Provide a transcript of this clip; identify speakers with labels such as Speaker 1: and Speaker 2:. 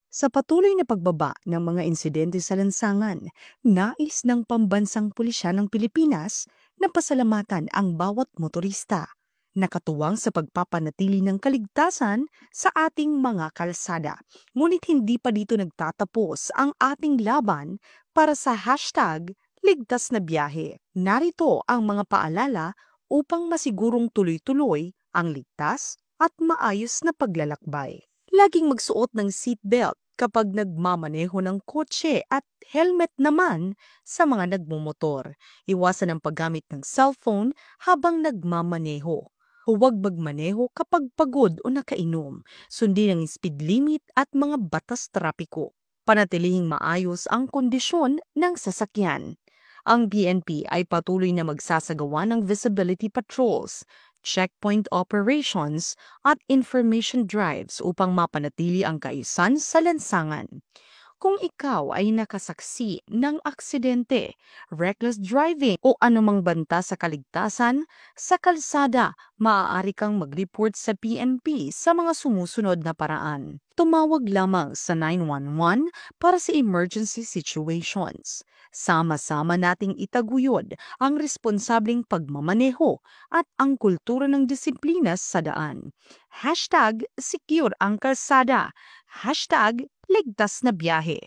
Speaker 1: Sa patuloy na pagbaba ng mga insidente sa lansangan, nais ng Pambansang Pulisya ng Pilipinas na pasalamatan ang bawat motorista na katuwang sa pagpapanatili ng kaligtasan sa ating mga kalsada. Ngunit hindi pa dito nagtatapos ang ating laban para sa hashtag ligtas na biyahe. Narito ang mga paalala upang masigurong tuloy-tuloy ang ligtas at maayos na paglalakbay. Laging magsuot ng seatbelt kapag nagmamaneho ng kotse at helmet naman sa mga nagmumotor. Iwasan ang paggamit ng cellphone habang nagmamaneho. Huwag magmaneho kapag pagod o nakainom. Sundin ang speed limit at mga batas trapiko. Panatilihing maayos ang kondisyon ng sasakyan. Ang PNP ay patuloy na magsasagawa ng visibility patrols, checkpoint operations at information drives upang mapanatili ang kaayusan sa lansangan. Kung ikaw ay nakasaksi ng aksidente, reckless driving o anumang banta sa kaligtasan, sa kalsada, maaari kang mag-report sa PNP sa mga sumusunod na paraan. Tumawag lamang sa 911 para sa emergency situations. Sama-sama nating itaguyod ang responsableng pagmamaneho at ang kultura ng disiplina sa daan. Hashtag secure ang kalsada. Hashtag ligtas na biyahe.